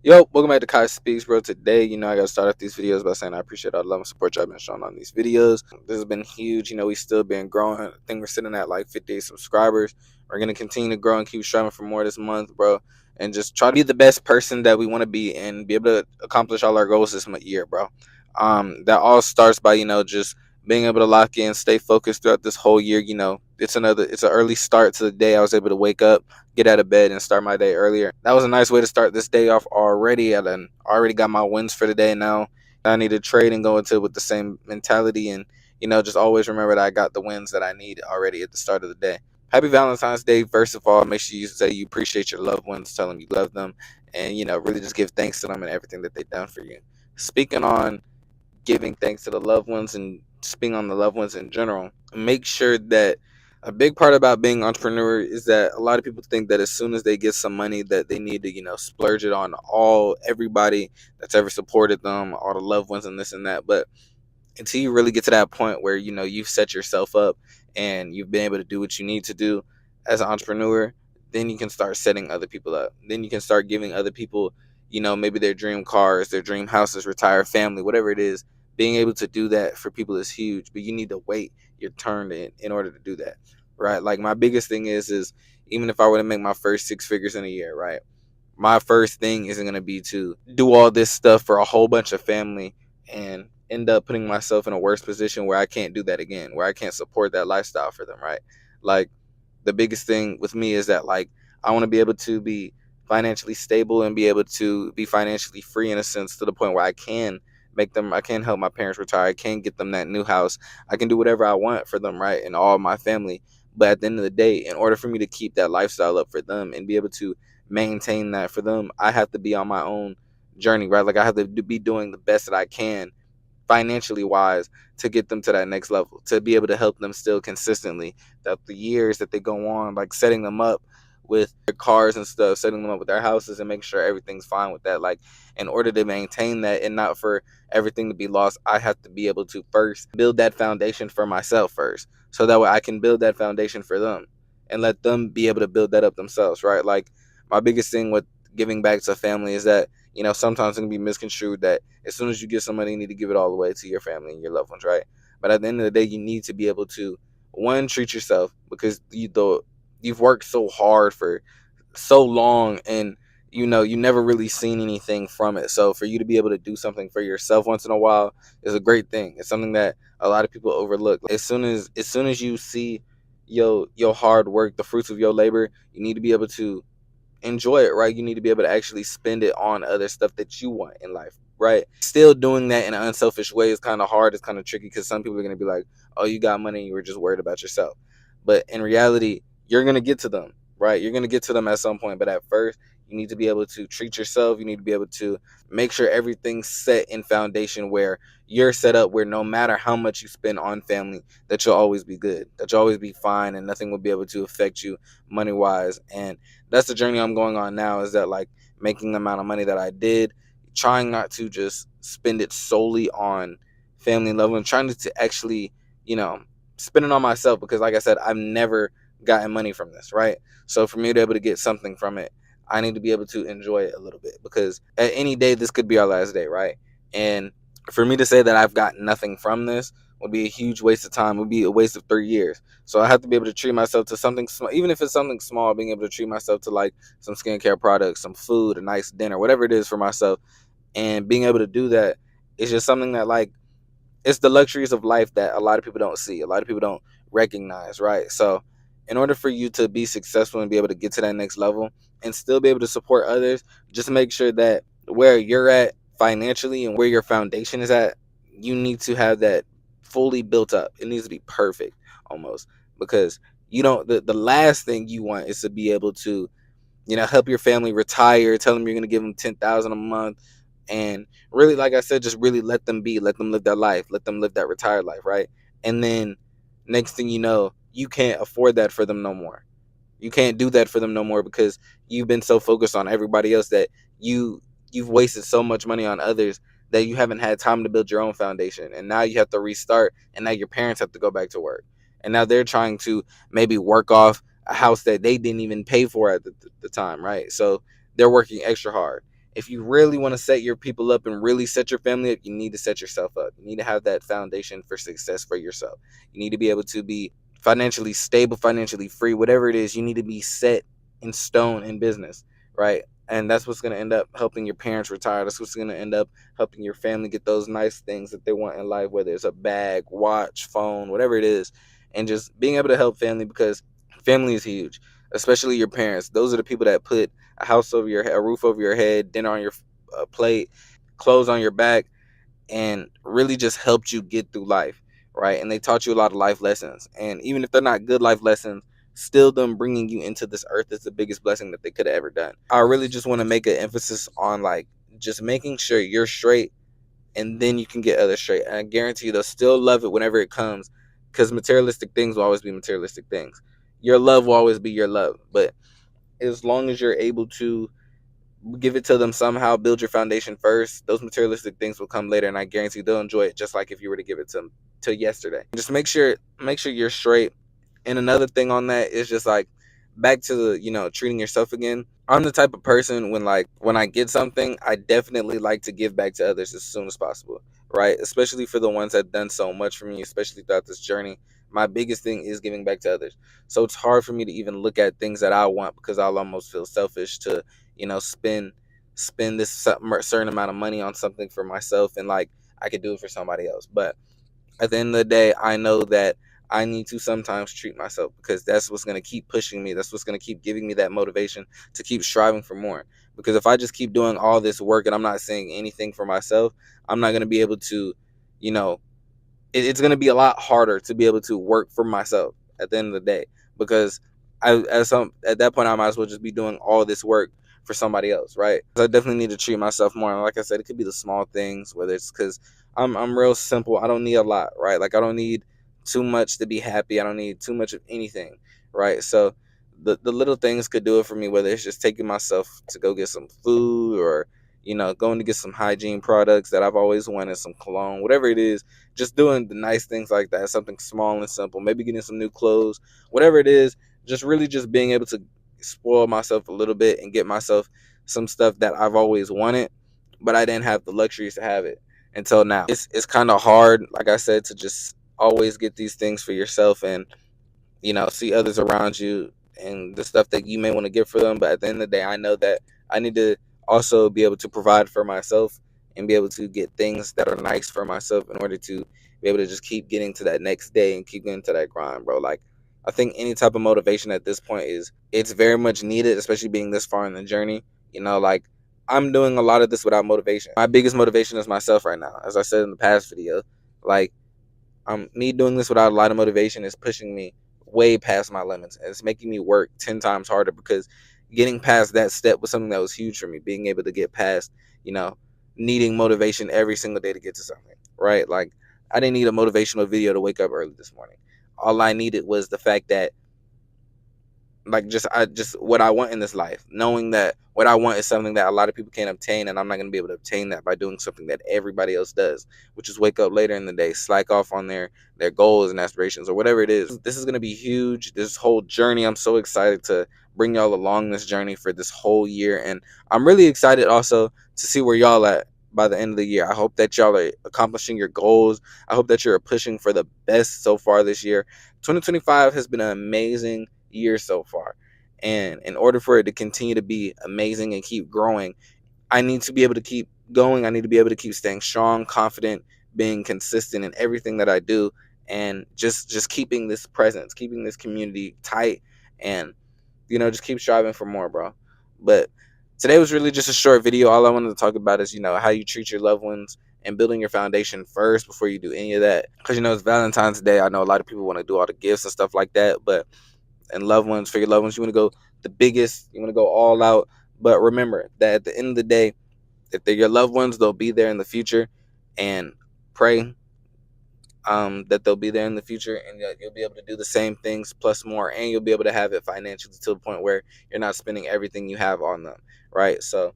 Yo, welcome back to Kai Speaks, bro. Today, I gotta start off these videos by saying I appreciate all the love and support y'all been showing on these videos. This has been huge. We still been growing. I think we're sitting at like 58 subscribers. We're gonna continue to grow and keep striving for more this month, bro. And just try to be the best person that we want to be and be able to accomplish all our goals this year, bro. That all starts by just being able to lock in, stay focused throughout this whole year. It's an early start to the day. I was able to wake up, get out of bed, and start my day earlier. That was a nice way to start this day off already. I done already got my wins for the day. Now I need to trade and go into it with the same mentality, and just always remember that I got the wins that I need already at the start of the day. Happy Valentine's Day. First of all, make sure you say you appreciate your loved ones, tell them you love them, and really just give thanks to them and everything that they've done for you. Speaking on giving thanks to the loved ones and speaking on the loved ones in general, make sure that a big part about being an entrepreneur is that a lot of people think that as soon as they get some money that they need to splurge it on everybody that's ever supported them, all the loved ones and this and that. But until you really get to that point where you've set yourself up and you've been able to do what you need to do as an entrepreneur, then you can start setting other people up. Then you can start giving other people maybe their dream cars, their dream houses, retire family, whatever it is. Being able to do that for people is huge, but you need to wait your turn in order to do that, right? Like my biggest thing is even if I were to make my first six figures in a year, right, my first thing isn't going to be to do all this stuff for a whole bunch of family and end up putting myself in a worse position where I can't do that again, where I can't support that lifestyle for them, right? Like the biggest thing with me is that like I want to be able to be financially stable and be able to be financially free in a sense, to the point where I can help my parents retire, I can get them that new house, I can do whatever I want for them, right, and all my family. But at the end of the day, in order for me to keep that lifestyle up for them and be able to maintain that for them, I have to be on my own journey, right? Like I have to be doing the best that I can financially wise to get them to that next level, to be able to help them still consistently that the years that they go on, like setting them up with their cars and stuff, setting them up with their houses and making sure everything's fine with that. Like in order to maintain that and not for everything to be lost, I have to be able to first build that foundation for myself first, so that way I can build that foundation for them and let them be able to build that up themselves, right? Like my biggest thing with giving back to family is that sometimes it can be misconstrued that as soon as you get some money, you need to give it all away to your family and your loved ones, right? But at the end of the day, you need to be able to, one, treat yourself, because you've worked so hard for so long, and you never really seen anything from it. So for you to be able to do something for yourself once in a while is a great thing. It's something that a lot of people overlook. As soon as you see your hard work, the fruits of your labor, you need to be able to enjoy it, right? You need to be able to actually spend it on other stuff that you want in life, right? Still doing that in an unselfish way is kind of hard. It's kind of tricky because some people are going to be like, oh, you got money and you were just worried about yourself. But in reality, you're going to get to them, right? You're going to get to them at some point. But at first, you need to be able to treat yourself. You need to be able to make sure everything's set in foundation where you're set up where no matter how much you spend on family, that you'll always be good, that you'll always be fine, and nothing will be able to affect you money wise. And that's the journey I'm going on now, is that like making the amount of money that I did, trying not to just spend it solely on family and love, and trying to actually, you know, spend it on myself, because like I said, I've never gotten money from this, right? So for me to be able to get something from it, I need to be able to enjoy it a little bit, because at any day this could be our last day, right? And for me to say that I've got nothing from this would be a huge waste of time, would be a waste of 3 years. So I have to be able to treat myself to something small, even if it's something small, being able to treat myself to like some skincare products, some food, a nice dinner, whatever it is for myself. And being able to do that is just something that like, it's the luxuries of life that a lot of people don't see, a lot of people don't recognize, right? So in order for you to be successful and be able to get to that next level and still be able to support others, just make sure that where you're at financially and where your foundation is at, you need to have that fully built up. It needs to be perfect almost, because you don't the last thing you want is to be able to help your family retire, tell them you're going to give them 10,000 a month, and really, like I said, just really let them be, let them live their life, let them live that retired life, right? And then next thing you know, you can't afford that for them no more. You can't do that for them no more, because you've been so focused on everybody else that you've wasted so much money on others that you haven't had time to build your own foundation. And now you have to restart, and now your parents have to go back to work. And now they're trying to maybe work off a house that they didn't even pay for at the time, right? So they're working extra hard. if you really want to set your people up and really set your family up, you need to set yourself up. You need to have that foundation for success for yourself. You need to be able to be financially stable, financially free, whatever it is. You need to be set in stone in business, right? And that's what's going to end up helping your parents retire. That's what's going to end up helping your family get those nice things that they want in life, whether it's a bag, watch, phone, whatever it is. And just being able to help family, because family is huge, especially your parents. Those are the people that put a house over your head, a roof over your head, dinner on your plate, clothes on your back, and really just helped you get through life, right? And they taught you a lot of life lessons. And even if they're not good life lessons, still them bringing you into this earth is the biggest blessing that they could have ever done. I really just want to make an emphasis on like just making sure you're straight, and then you can get others straight. And I guarantee you they'll still love it whenever it comes, because materialistic things will always be materialistic things. Your love will always be your love. But as long as you're able to give it to them somehow, build your foundation first, those materialistic things will come later, and I guarantee they'll enjoy it just like if you were to give it to them to yesterday. Just make sure you're straight. And another thing on that is just like back to the, treating yourself again. I'm the type of person when I get something, I definitely like to give back to others as soon as possible, right? Especially for the ones that done so much for me, especially throughout this journey. My biggest thing is giving back to others. So it's hard for me to even look at things that I want, because I'll almost feel selfish to, spend this certain amount of money on something for myself, and like I could do it for somebody else. But at the end of the day, I know that I need to sometimes treat myself, because that's what's going to keep pushing me. That's what's going to keep giving me that motivation to keep striving for more. Because if I just keep doing all this work and I'm not saying anything for myself, I'm not going to be able to, you know, it's going to be a lot harder to be able to work for myself at the end of the day, because at that point I might as well just be doing all this work for somebody else, right? I definitely need to treat myself more. And like I said, it could be the small things, whether it's because I'm real simple. I don't need a lot, right? Like I don't need too much to be happy. I don't need too much of anything, right? So the little things could do it for me, whether it's just taking myself to go get some food, or going to get some hygiene products that I've always wanted, some cologne, whatever it is. Just doing the nice things like that, something small and simple, maybe getting some new clothes, whatever it is. Just really just being able to spoil myself a little bit and get myself some stuff that I've always wanted, but I didn't have the luxuries to have it until now. It's kind of hard, like I said, to just always get these things for yourself, and see others around you and the stuff that you may want to get for them. But at the end of the day, I know that I need to also be able to provide for myself and be able to get things that are nice for myself in order to be able to just keep getting to that next day and keep getting to that grind, bro. Like, I think any type of motivation at this point it's very much needed, especially being this far in the journey. Like, I'm doing a lot of this without motivation. My biggest motivation is myself right now. As I said in the past video, like, me doing this without a lot of motivation is pushing me way past my limits. And it's making me work 10 times harder, because getting past that step was something that was huge for me. Being able to get past, needing motivation every single day to get to something, right? Like, I didn't need a motivational video to wake up early this morning. All I needed was the fact that, like, just what I want in this life, knowing that what I want is something that a lot of people can't obtain, and I'm not going to be able to obtain that by doing something that everybody else does, which is wake up later in the day, slack off on their goals and aspirations, or whatever it is. This is going to be huge, this whole journey. I'm so excited to bring y'all along this journey for this whole year, and I'm really excited also to see where y'all at by the end of the year. I hope that y'all are accomplishing your goals. I hope that you're pushing for the best so far this year. 2025 has been an amazing year so far, and in order for it to continue to be amazing and keep growing, I need to be able to keep going. I need to be able to keep staying strong, confident, being consistent in everything that I do, and just keeping this presence, keeping this community tight, and just keep striving for more, bro. But today was really just a short video. All I wanted to talk about is how you treat your loved ones and building your foundation first before you do any of that, because it's Valentine's Day. I know a lot of people want to do all the gifts and stuff like that, but for your loved ones, you want to go the biggest, you want to go all out. But remember that at the end of the day, if they're your loved ones, they'll be there in the future, and pray that they'll be there in the future, and you'll be able to do the same things plus more, and you'll be able to have it financially to the point where you're not spending everything you have on them, right? So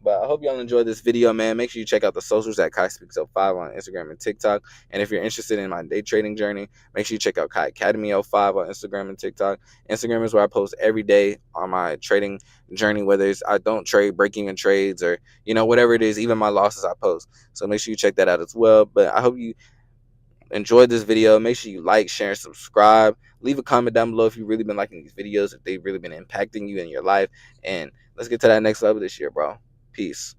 But I hope y'all enjoyed this video, man. Make sure you check out the socials at Kai Speaks 05 on Instagram and TikTok. And if you're interested in my day trading journey, make sure you check out Kai Academy 05 on Instagram and TikTok. Instagram is where I post every day on my trading journey, whether it's I don't trade, break even trades, or whatever it is, even my losses I post. So make sure you check that out as well. But I hope you enjoyed this video. Make sure you like, share, and subscribe. Leave a comment down below if you've really been liking these videos, if they've really been impacting you in your life. And let's get to that next level this year, bro. Peace.